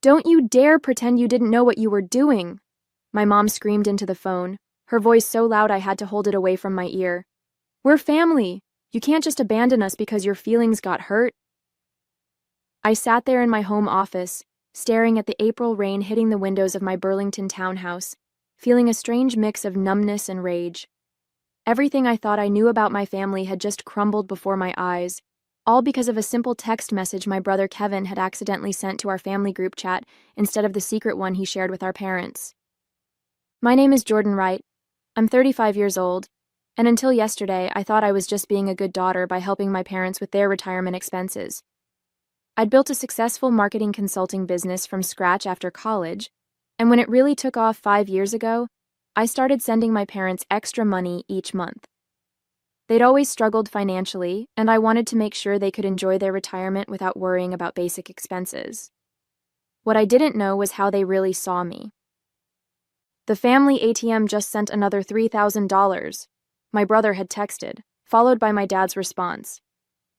Don't you dare pretend you didn't know what you were doing. My mom screamed into the phone, her voice so loud I had to hold it away from my ear. We're family. You can't just abandon us because your feelings got hurt. I sat there in my home office, staring at the April rain hitting the windows of my Burlington townhouse, feeling a strange mix of numbness and rage. Everything I thought I knew about my family had just crumbled before my eyes, all because of a simple text message my brother Kevin had accidentally sent to our family group chat instead of the secret one he shared with our parents. My name is Jordan Wright. I'm 35 years old, and until yesterday I thought I was just being a good daughter by helping my parents with their retirement expenses. I'd built a successful marketing consulting business from scratch after college, and when it really took off 5 years ago, I started sending my parents extra money each month. They'd always struggled financially, and I wanted to make sure they could enjoy their retirement without worrying about basic expenses. What I didn't know was how they really saw me. The family ATM just sent another $3,000, my brother had texted, followed by my dad's response.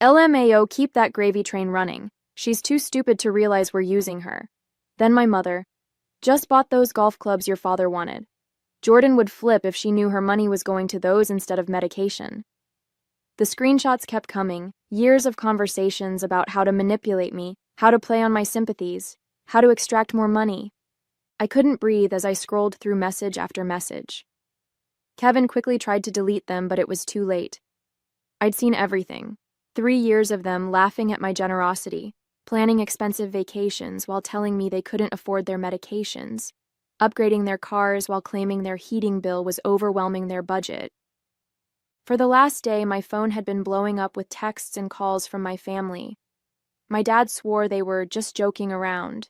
LMAO, keep that gravy train running. She's too stupid to realize we're using her. Then my mother. Just bought those golf clubs your father wanted. Jordan would flip if she knew her money was going to those instead of medication. The screenshots kept coming, years of conversations about how to manipulate me, how to play on my sympathies, how to extract more money. I couldn't breathe as I scrolled through message after message. Kevin quickly tried to delete them, but it was too late. I'd seen everything. 3 years of them laughing at my generosity, planning expensive vacations while telling me they couldn't afford their medications, upgrading their cars while claiming their heating bill was overwhelming their budget. For the last day, my phone had been blowing up with texts and calls from my family. My dad swore they were just joking around.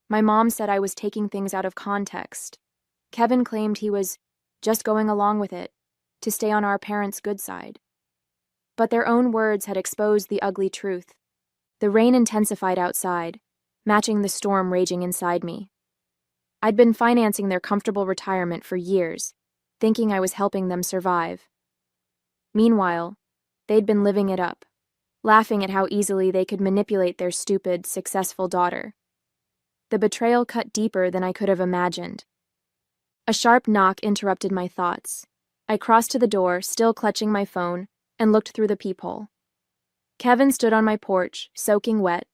My mom said I was taking things out of context. Kevin claimed he was just going along with it, to stay on our parents' good side. But their own words had exposed the ugly truth. The rain intensified outside, matching the storm raging inside me. I'd been financing their comfortable retirement for years, thinking I was helping them survive. Meanwhile, they'd been living it up, laughing at how easily they could manipulate their stupid, successful daughter. The betrayal cut deeper than I could have imagined. A sharp knock interrupted my thoughts. I crossed to the door, still clutching my phone, and looked through the peephole. Kevin stood on my porch, soaking wet,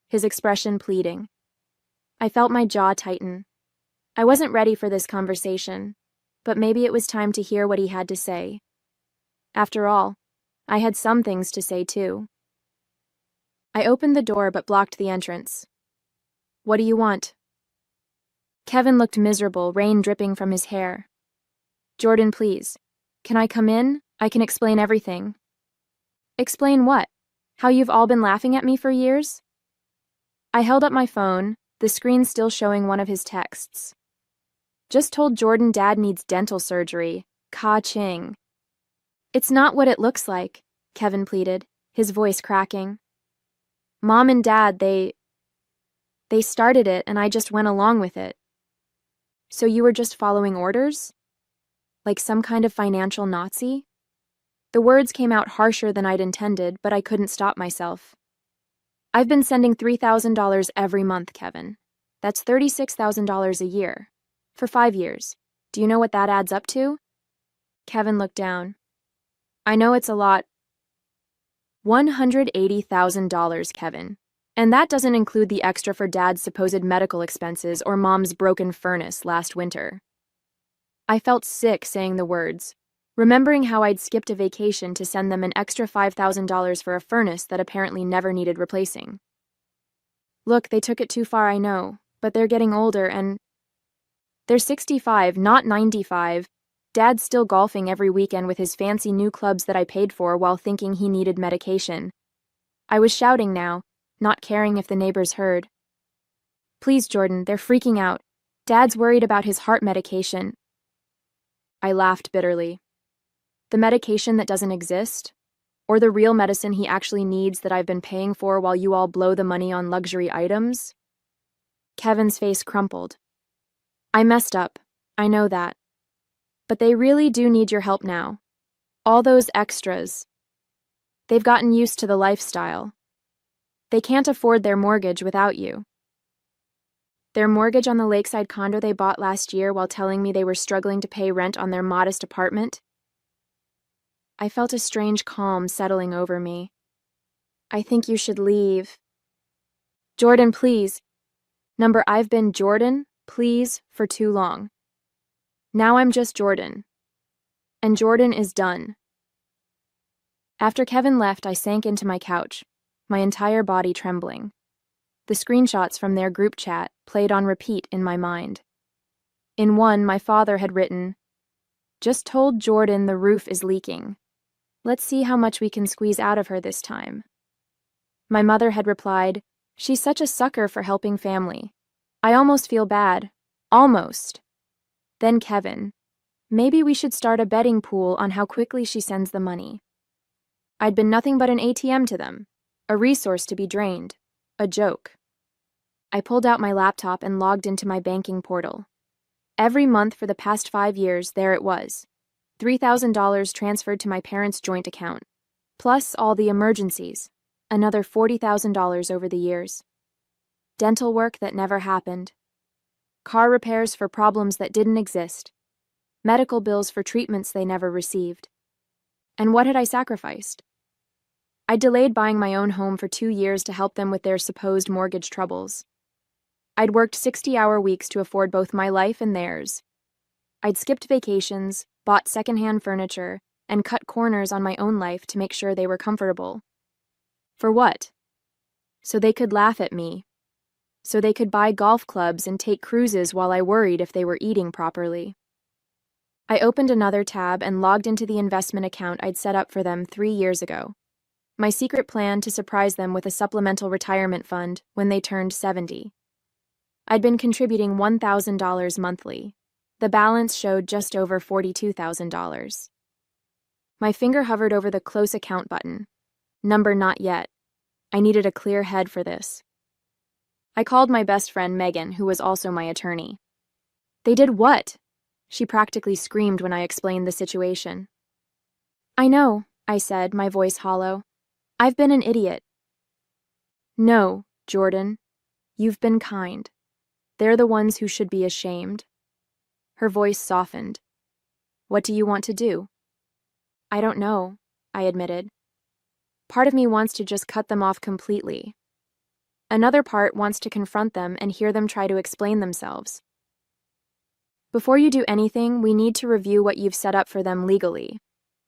his expression pleading. I felt my jaw tighten. I wasn't ready for this conversation, but maybe it was time to hear what he had to say. After all, I had some things to say too. I opened the door but blocked the entrance. What do you want? Kevin looked miserable, rain dripping from his hair. Jordan, please. Can I come in? I can explain everything. Explain what? How you've all been laughing at me for years? I held up my phone, the screen still showing one of his texts. Just told Jordan Dad needs dental surgery. Ka-ching. It's not what it looks like, Kevin pleaded, his voice cracking. Mom and Dad, they started it and I just went along with it. So you were just following orders? Like some kind of financial Nazi? The words came out harsher than I'd intended, but I couldn't stop myself. I've been sending $3,000 every month, Kevin. That's $36,000 a year. For 5 years. Do you know what that adds up to? Kevin looked down. I know it's a lot. $180,000, Kevin. And that doesn't include the extra for Dad's supposed medical expenses or Mom's broken furnace last winter. I felt sick saying the words, remembering how I'd skipped a vacation to send them an extra $5,000 for a furnace that apparently never needed replacing. Look, they took it too far, I know, but they're getting older and they're 65, not 95. Dad's still golfing every weekend with his fancy new clubs that I paid for while thinking he needed medication. I was shouting now, not caring if the neighbors heard. Please, Jordan, they're freaking out. Dad's worried about his heart medication. I laughed bitterly. The medication that doesn't exist? Or the real medicine he actually needs that I've been paying for while you all blow the money on luxury items? Kevin's face crumpled. I messed up. I know that. But they really do need your help now. All those extras. They've gotten used to the lifestyle. They can't afford their mortgage without you. Their mortgage on the lakeside condo they bought last year while telling me they were struggling to pay rent on their modest apartment. I felt a strange calm settling over me. I think you should leave. Jordan, please. Number, I've been Jordan, please, for too long. Now I'm just Jordan. And Jordan is done. After Kevin left, I sank into my couch, my entire body trembling. The screenshots from their group chat played on repeat in my mind. In one, my father had written, "Just told Jordan the roof is leaking. Let's see how much we can squeeze out of her this time." My mother had replied, "She's such a sucker for helping family. I almost feel bad. Almost." Then Kevin, "Maybe we should start a betting pool on how quickly she sends the money." I'd been nothing but an ATM to them, a resource to be drained, a joke. I pulled out my laptop and logged into my banking portal. Every month for the past 5 years, there it was. $3,000 transferred to my parents' joint account, plus all the emergencies, another $40,000 over the years. Dental work that never happened. Car repairs for problems that didn't exist. Medical bills for treatments they never received. And what had I sacrificed? I delayed buying my own home for 2 years to help them with their supposed mortgage troubles. I'd worked 60-hour weeks to afford both my life and theirs. I'd skipped vacations, bought secondhand furniture, and cut corners on my own life to make sure they were comfortable. For what? So they could laugh at me. So they could buy golf clubs and take cruises while I worried if they were eating properly. I opened another tab and logged into the investment account I'd set up for them 3 years ago. My secret plan to surprise them with a supplemental retirement fund when they turned 70. I'd been contributing $1,000 monthly. The balance showed just over $42,000. My finger hovered over the close account button. Number not yet. I needed a clear head for this. I called my best friend Megan, who was also my attorney. "They did what?" She practically screamed when I explained the situation. "I know," I said, my voice hollow. "I've been an idiot." "No, Jordan. You've been kind. They're the ones who should be ashamed." Her voice softened. "What do you want to do?" "I don't know," I admitted. Part of me wants to just cut them off completely. Another part wants to confront them and hear them try to explain themselves. "Before you do anything, we need to review what you've set up for them legally.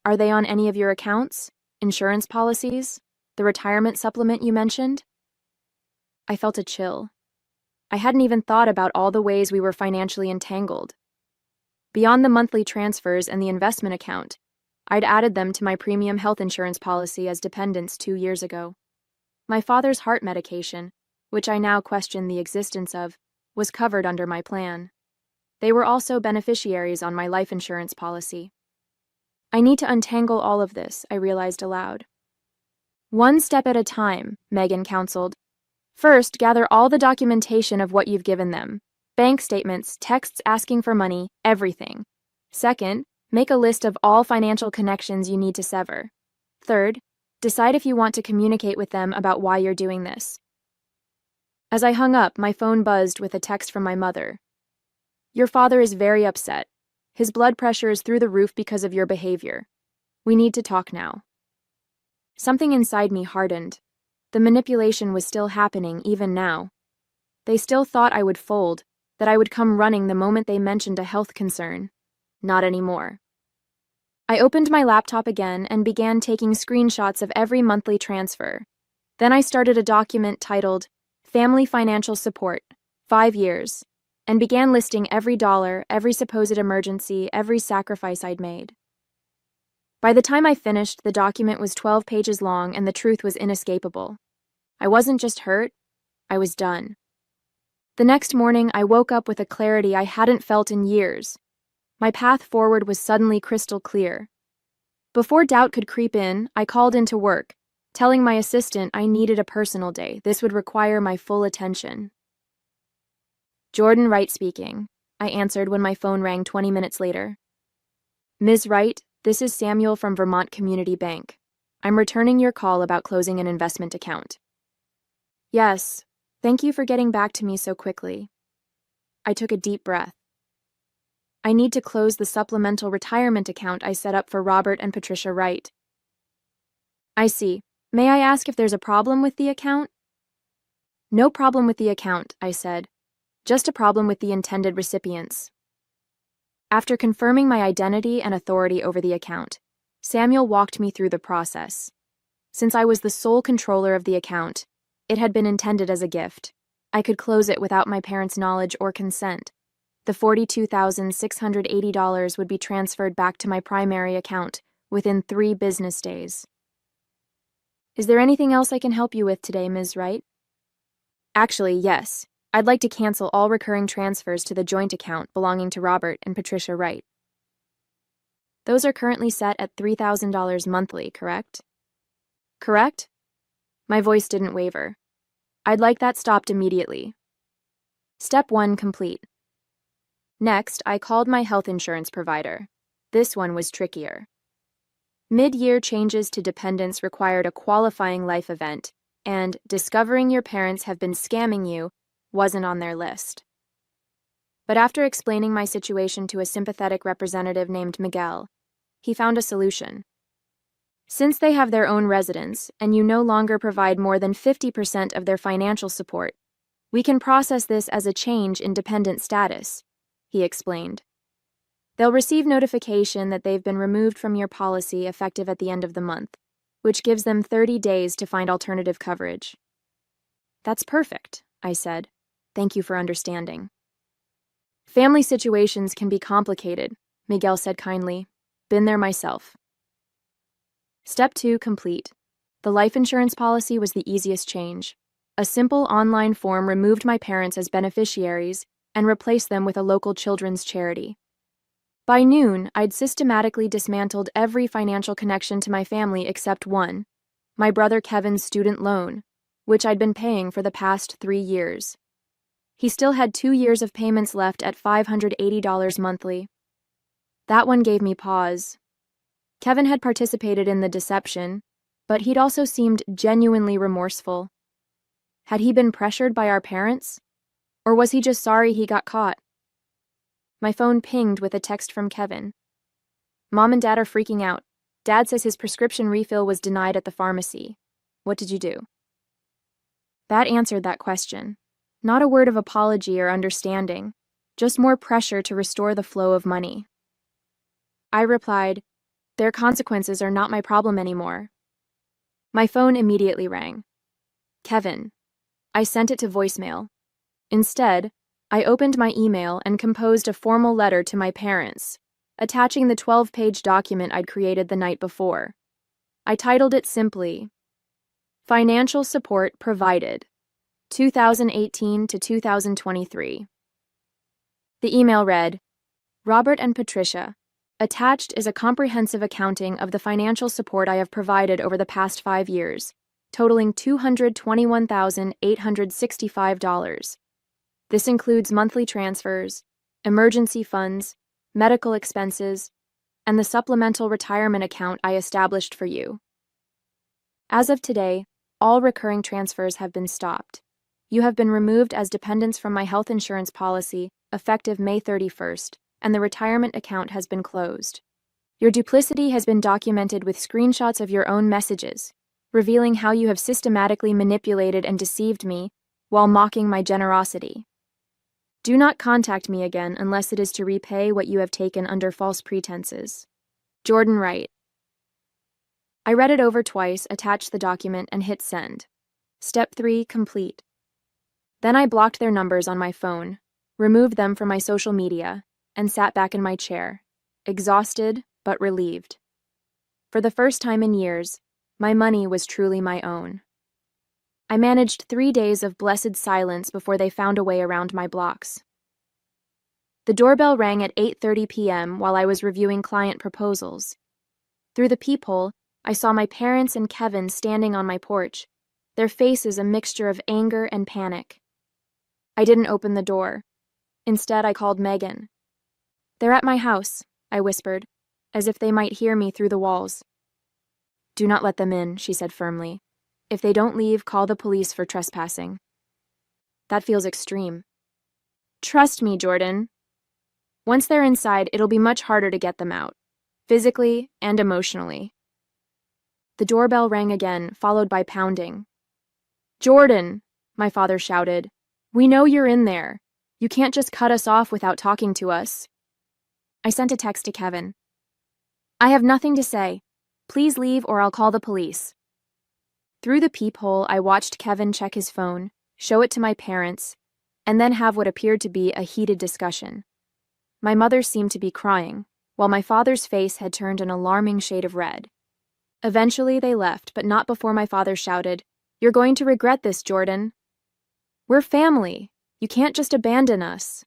Are they on any of your accounts? Insurance policies? The retirement supplement you mentioned?" I felt a chill. I hadn't even thought about all the ways we were financially entangled. Beyond the monthly transfers and the investment account, I'd added them to my premium health insurance policy as dependents 2 years ago. My father's heart medication, which I now question the existence of, was covered under my plan. They were also beneficiaries on my life insurance policy. I need to untangle all of this, I realized aloud. "One step at a time," Megan counseled. "First, gather all the documentation of what you've given them. Bank statements, texts asking for money, everything. Second, make a list of all financial connections you need to sever. Third, decide if you want to communicate with them about why you're doing this." As I hung up, my phone buzzed with a text from my mother. "Your father is very upset. His blood pressure is through the roof because of your behavior. We need to talk now." Something inside me hardened. The manipulation was still happening even now. They still thought I would fold, that I would come running the moment they mentioned a health concern. Not anymore. I opened my laptop again and began taking screenshots of every monthly transfer. Then I started a document titled Family Financial Support, 5 years, and began listing every dollar, every supposed emergency, every sacrifice I'd made. By the time I finished, the document was 12 pages long and the truth was inescapable. I wasn't just hurt, I was done. The next morning, I woke up with a clarity I hadn't felt in years. My path forward was suddenly crystal clear. Before doubt could creep in, I called into work, telling my assistant I needed a personal day. This would require my full attention. "Jordan Wright speaking," I answered when my phone rang 20 minutes later. "Ms. Wright, this is Samuel from Vermont Community Bank. I'm returning your call about closing an investment account." "Yes, thank you for getting back to me so quickly. I took a deep breath. I need to close the supplemental retirement account I set up for Robert and Patricia Wright. I see. May I ask if there's a problem with the account? No problem with the account, I said. Just a problem with the intended recipients. After confirming my identity and authority over the account, Samuel walked me through the process. Since I was the sole controller of the account, it had been intended as a gift. I could close it without my parents' knowledge or consent. The $42,680 would be transferred back to my primary account within 3 business days. Is there anything else I can help you with today, Ms. Wright? Actually, yes. I'd like to cancel all recurring transfers to the joint account belonging to Robert and Patricia Wright. Those are currently set at $3,000 monthly, correct? Correct? My voice didn't waver. I'd like that stopped immediately. Step 1 complete. Next, I called my health insurance provider. This one was trickier. Mid-year changes to dependents required a qualifying life event, and discovering your parents have been scamming you wasn't on their list. But after explaining my situation to a sympathetic representative named Miguel, he found a solution. Since they have their own residence and you no longer provide more than 50% of their financial support, we can process this as a change in dependent status, he explained. They'll receive notification that they've been removed from your policy effective at the end of the month, which gives them 30 days to find alternative coverage. That's perfect, I said. Thank you for understanding. Family situations can be complicated, Miguel said kindly. Been there myself. Step 2 complete. The life insurance policy was the easiest change. A simple online form removed my parents as beneficiaries and replaced them with a local children's charity. By noon, I'd systematically dismantled every financial connection to my family except one, my brother Kevin's student loan, which I'd been paying for the past 3 years. He still had 2 years of payments left at $580 monthly. That one gave me pause. Kevin had participated in the deception, but he'd also seemed genuinely remorseful. Had he been pressured by our parents? Or was he just sorry he got caught? My phone pinged with a text from Kevin. Mom and Dad are freaking out. Dad says his prescription refill was denied at the pharmacy. What did you do? That answered that question. Not a word of apology or understanding, just more pressure to restore the flow of money. I replied, their consequences are not my problem anymore. My phone immediately rang. Kevin. I sent it to voicemail. Instead, I opened my email and composed a formal letter to my parents, attaching the 12-page document I'd created the night before. I titled it simply, Financial Support Provided, 2018 to 2023. The email read, Robert and Patricia, attached is a comprehensive accounting of the financial support I have provided over the past 5 years, totaling $221,865. This includes monthly transfers, emergency funds, medical expenses, and the supplemental retirement account I established for you. As of today, all recurring transfers have been stopped. You have been removed as dependents from my health insurance policy effective May 31st, and the retirement account has been closed. Your duplicity has been documented with screenshots of your own messages, revealing how you have systematically manipulated and deceived me while mocking my generosity. Do not contact me again unless it is to repay what you have taken under false pretenses. Jordan Wright. I read it over twice, attached the document, and hit send. Step 3 complete. Then I blocked their numbers on my phone, removed them from my social media, and sat back in my chair, exhausted but relieved. For the first time in years, my money was truly my own. I managed 3 days of blessed silence before they found a way around my blocks. The doorbell rang at 8:30 p.m. while I was reviewing client proposals. Through the peephole, I saw my parents and Kevin standing on my porch, their faces a mixture of anger and panic. I didn't open the door. Instead, I called Megan. They're at my house, I whispered, as if they might hear me through the walls. Do not let them in, she said firmly. If they don't leave, call the police for trespassing. That feels extreme. Trust me, Jordan. Once they're inside, it'll be much harder to get them out, physically and emotionally. The doorbell rang again, followed by pounding. Jordan, my father shouted. We know you're in there. You can't just cut us off without talking to us. I sent a text to Kevin. I have nothing to say. Please leave or I'll call the police. Through the peephole, I watched Kevin check his phone, show it to my parents, and then have what appeared to be a heated discussion. My mother seemed to be crying, while my father's face had turned an alarming shade of red. Eventually, they left, but not before my father shouted, You're going to regret this, Jordan. We're family. You can't just abandon us.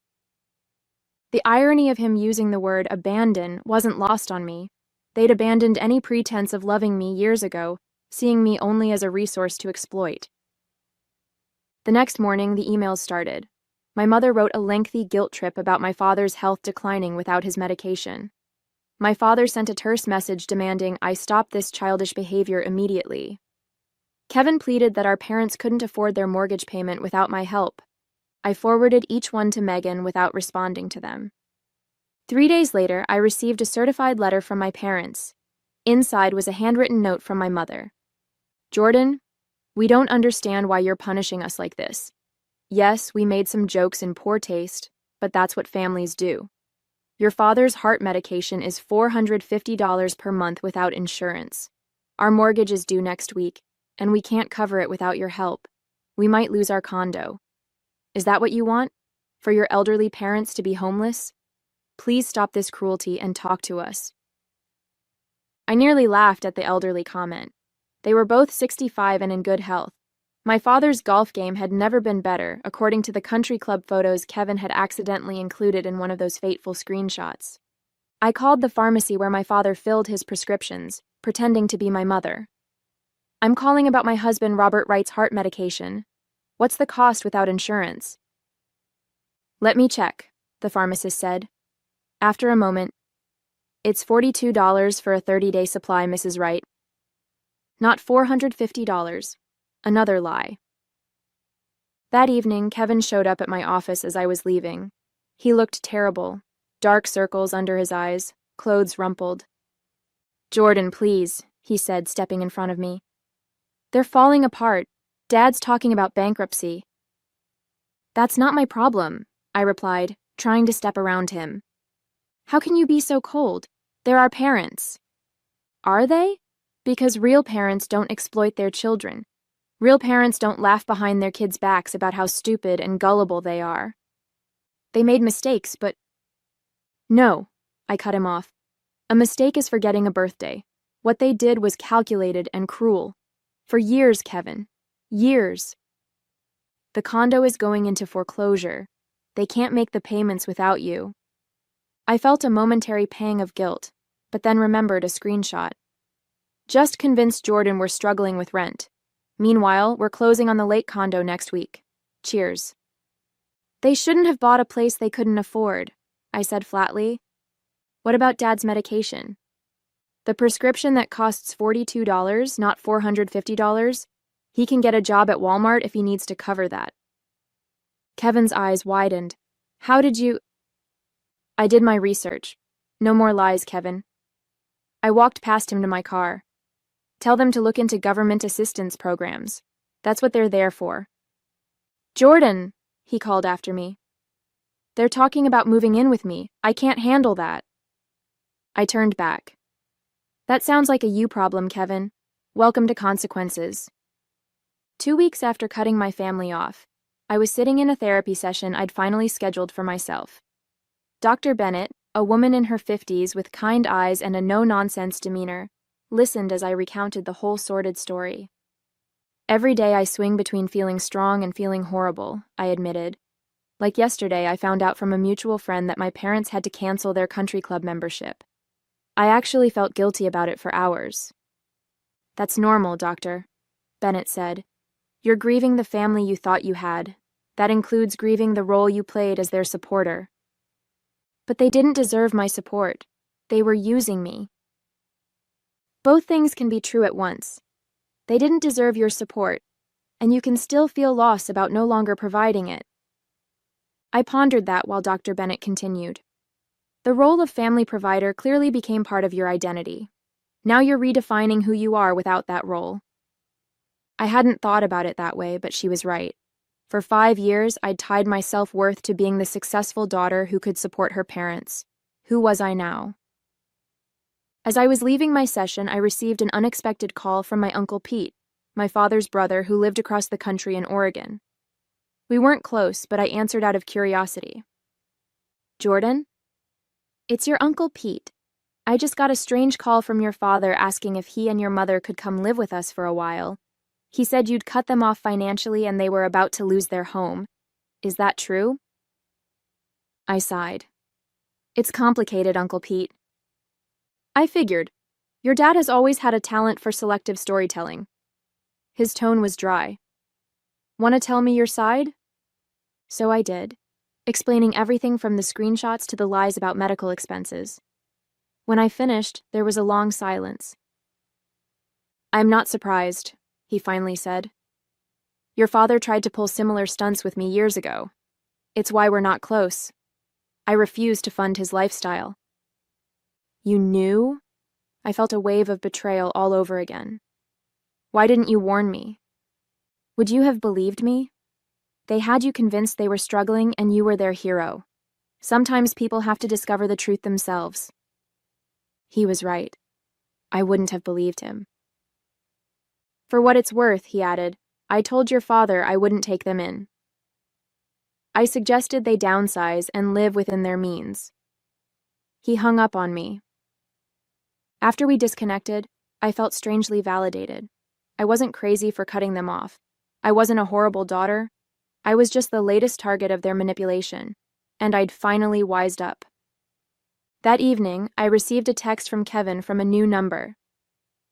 The irony of him using the word abandon wasn't lost on me. They'd abandoned any pretense of loving me years ago, seeing me only as a resource to exploit. The next morning, the emails started. My mother wrote a lengthy guilt trip about my father's health declining without his medication. My father sent a terse message demanding I stop this childish behavior immediately. Kevin pleaded that our parents couldn't afford their mortgage payment without my help. I forwarded each one to Megan without responding to them. 3 days later, I received a certified letter from my parents. Inside was a handwritten note from my mother. Jordan, we don't understand why you're punishing us like this. Yes, we made some jokes in poor taste, but that's what families do. Your father's heart medication is $450 per month without insurance. Our mortgage is due next week, and we can't cover it without your help. We might lose our condo. Is that what you want? For your elderly parents to be homeless? Please stop this cruelty and talk to us. I nearly laughed at the elderly comment. They were both 65 and in good health. My father's golf game had never been better, according to the country club photos Kevin had accidentally included in one of those fateful screenshots. I called the pharmacy where my father filled his prescriptions, pretending to be my mother. I'm calling about my husband Robert Wright's heart medication. What's the cost without insurance? Let me check, the pharmacist said. After a moment, it's $42 for a 30-day supply, Mrs. Wright. Not $450. Another lie. That evening, Kevin showed up at my office as I was leaving. He looked terrible, dark circles under his eyes, clothes rumpled. Jordan, please, he said, stepping in front of me. They're falling apart. Dad's talking about bankruptcy. That's not my problem, I replied, trying to step around him. How can you be so cold? They're our parents. Are they? Because real parents don't exploit their children. Real parents don't laugh behind their kids' backs about how stupid and gullible they are. They made mistakes, but... No, I cut him off. A mistake is forgetting a birthday. What they did was calculated and cruel. For years, Kevin. Years. The condo is going into foreclosure. They can't make the payments without you. I felt a momentary pang of guilt, but then remembered a screenshot. Just convinced Jordan we're struggling with rent. Meanwhile, we're closing on the lake condo next week. Cheers. They shouldn't have bought a place they couldn't afford, I said flatly. What about Dad's medication? The prescription that costs $42, not $450? He can get a job at Walmart if he needs to cover that. Kevin's eyes widened. How did you... I did my research. No more lies, Kevin. I walked past him to my car. Tell them to look into government assistance programs. That's what they're there for. Jordan, he called after me. They're talking about moving in with me. I can't handle that. I turned back. That sounds like a you problem, Kevin. Welcome to consequences. 2 weeks after cutting my family off, I was sitting in a therapy session I'd finally scheduled for myself. Dr. Bennett, a woman in her 50s with kind eyes and a no-nonsense demeanor, listened as I recounted the whole sordid story. Every day I swing between feeling strong and feeling horrible, I admitted. Like yesterday, I found out from a mutual friend that my parents had to cancel their country club membership. I actually felt guilty about it for hours. That's normal, Doctor, Bennett said. You're grieving the family you thought you had. That includes grieving the role you played as their supporter. But they didn't deserve my support. They were using me. Both things can be true at once. They didn't deserve your support, and you can still feel loss about no longer providing it. I pondered that while Dr. Bennett continued. The role of family provider clearly became part of your identity. Now you're redefining who you are without that role. I hadn't thought about it that way, but she was right. For 5 years, I'd tied my self-worth to being the successful daughter who could support her parents. Who was I now? As I was leaving my session, I received an unexpected call from my Uncle Pete, my father's brother who lived across the country in Oregon. We weren't close, but I answered out of curiosity. Jordan? It's your Uncle Pete. I just got a strange call from your father asking if he and your mother could come live with us for a while. He said you'd cut them off financially and they were about to lose their home. Is that true? I sighed. It's complicated, Uncle Pete. I figured. Your dad has always had a talent for selective storytelling. His tone was dry. Want to tell me your side? So I did, explaining everything from the screenshots to the lies about medical expenses. When I finished, there was a long silence. I'm not surprised, he finally said. Your father tried to pull similar stunts with me years ago. It's why we're not close. I refused to fund his lifestyle. You knew? I felt a wave of betrayal all over again. Why didn't you warn me? Would you have believed me? They had you convinced they were struggling and you were their hero. Sometimes people have to discover the truth themselves. He was right. I wouldn't have believed him. For what it's worth, he added, I told your father I wouldn't take them in. I suggested they downsize and live within their means. He hung up on me. After we disconnected, I felt strangely validated. I wasn't crazy for cutting them off. I wasn't a horrible daughter. I was just the latest target of their manipulation, and I'd finally wised up. That evening, I received a text from Kevin from a new number.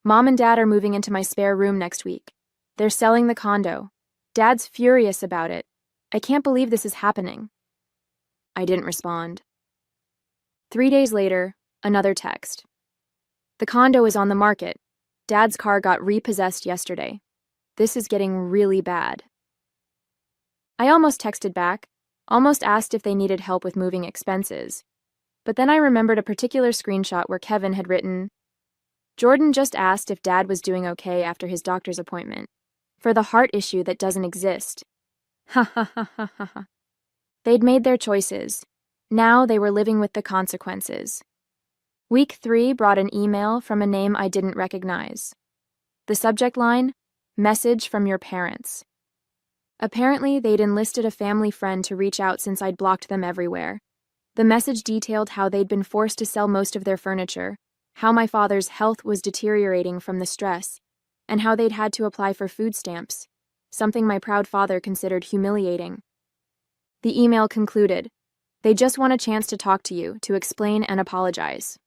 Mom and Dad are moving into my spare room next week. They're selling the condo. Dad's furious about it. I can't believe this is happening. I didn't respond. 3 days later, another text. The condo is on the market. Dad's car got repossessed yesterday. This is getting really bad. I almost texted back, almost asked if they needed help with moving expenses. But then I remembered a particular screenshot where Kevin had written, Jordan just asked if Dad was doing okay after his doctor's appointment. For the heart issue that doesn't exist. Ha ha ha ha ha ha. They'd made their choices. Now they were living with the consequences. Week 3 brought an email from a name I didn't recognize. The subject line, Message from your parents. Apparently, they'd enlisted a family friend to reach out since I'd blocked them everywhere. The message detailed how they'd been forced to sell most of their furniture, how my father's health was deteriorating from the stress, and how they'd had to apply for food stamps, something my proud father considered humiliating. The email concluded, they just want a chance to talk to you, to explain and apologize.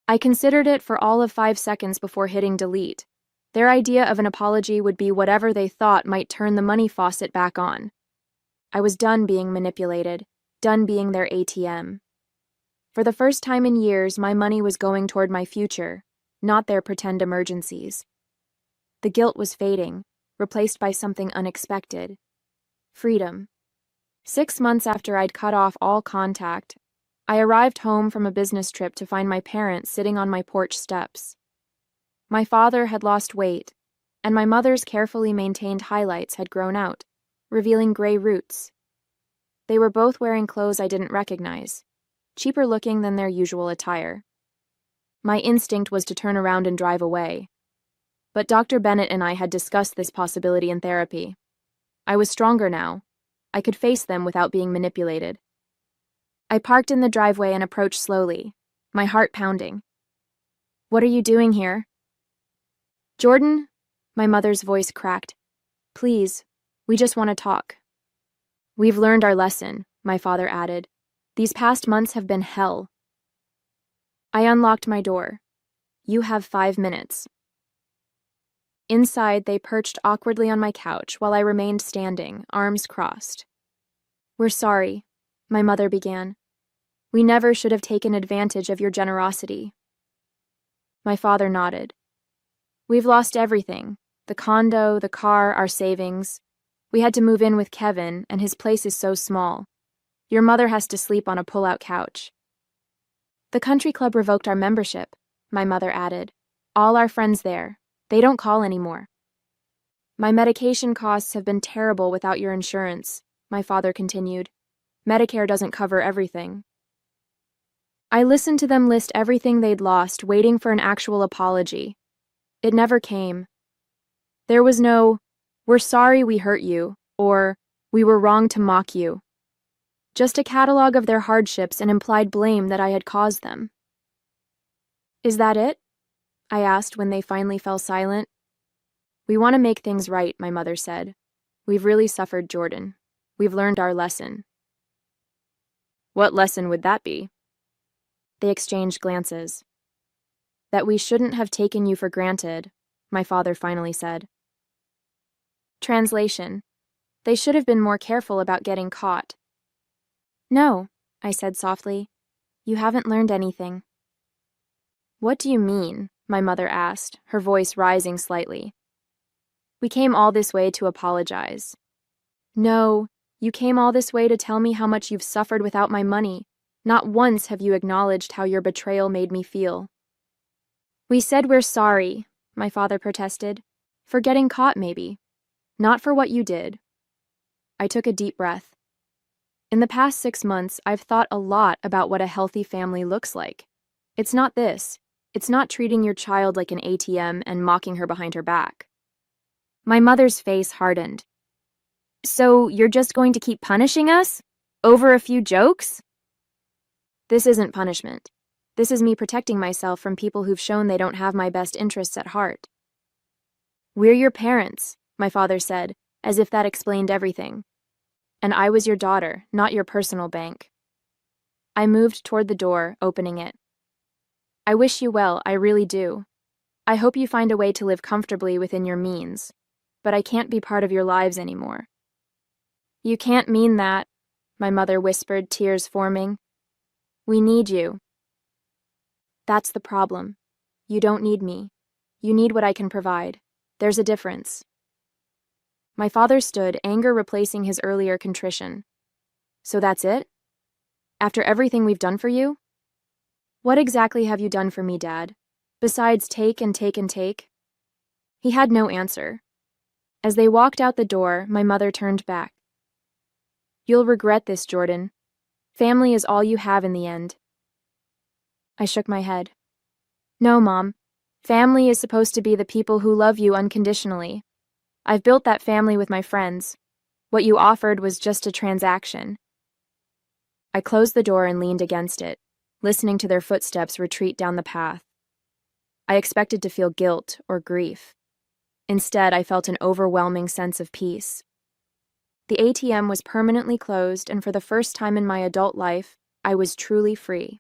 I considered it for all of 5 seconds before hitting delete. Their idea of an apology would be whatever they thought might turn the money faucet back on. I was done being manipulated, done being their ATM. For the first time in years, my money was going toward my future, not their pretend emergencies. The guilt was fading, replaced by something unexpected. Freedom. 6 months after I'd cut off all contact, I arrived home from a business trip to find my parents sitting on my porch steps. My father had lost weight, and my mother's carefully maintained highlights had grown out, revealing gray roots. They were both wearing clothes I didn't recognize, cheaper looking than their usual attire. My instinct was to turn around and drive away. But Dr. Bennett and I had discussed this possibility in therapy. I was stronger now. I could face them without being manipulated. I parked in the driveway and approached slowly, my heart pounding. What are you doing here? Jordan, my mother's voice cracked. Please, we just want to talk. We've learned our lesson, my father added. These past months have been hell. I unlocked my door. You have 5 minutes. Inside, they perched awkwardly on my couch while I remained standing, arms crossed. We're sorry, my mother began. We never should have taken advantage of your generosity. My father nodded. We've lost everything, the condo, the car, our savings. We had to move in with Kevin, and his place is so small. Your mother has to sleep on a pull-out couch. The country club revoked our membership, my mother added. All our friends there. They don't call anymore. My medication costs have been terrible without your insurance, my father continued. Medicare doesn't cover everything. I listened to them list everything they'd lost, waiting for an actual apology. It never came. There was no, "We're sorry we hurt you," or "We were wrong to mock you." Just a catalog of their hardships and implied blame that I had caused them. Is that it? I asked when they finally fell silent. We want to make things right, my mother said. We've really suffered, Jordan. We've learned our lesson. What lesson would that be? They exchanged glances. That we shouldn't have taken you for granted, my father finally said. Translation. They should have been more careful about getting caught. No, I said softly. You haven't learned anything. What do you mean? My mother asked, her voice rising slightly. We came all this way to apologize. No, you came all this way to tell me how much you've suffered without my money. Not once have you acknowledged how your betrayal made me feel. We said we're sorry, my father protested. For getting caught, maybe. Not for what you did. I took a deep breath. In the past 6 months, I've thought a lot about what a healthy family looks like. It's not this. It's not treating your child like an ATM and mocking her behind her back. My mother's face hardened. So you're just going to keep punishing us? Over a few jokes? This isn't punishment. This is me protecting myself from people who've shown they don't have my best interests at heart. We're your parents, my father said, as if that explained everything. And I was your daughter, not your personal bank. I moved toward the door, opening it. I wish you well, I really do. I hope you find a way to live comfortably within your means, but I can't be part of your lives anymore. You can't mean that, my mother whispered, tears forming. We need you. That's the problem. You don't need me. You need what I can provide. There's a difference. My father stood, anger replacing his earlier contrition. So that's it? After everything we've done for you? What exactly have you done for me, Dad? Besides take and take and take? He had no answer. As they walked out the door, my mother turned back. You'll regret this, Jordan. Family is all you have in the end. I shook my head. No, Mom. Family is supposed to be the people who love you unconditionally. I've built that family with my friends. What you offered was just a transaction. I closed the door and leaned against it, listening to their footsteps retreat down the path. I expected to feel guilt or grief. Instead, I felt an overwhelming sense of peace. The ATM was permanently closed, and for the first time in my adult life, I was truly free.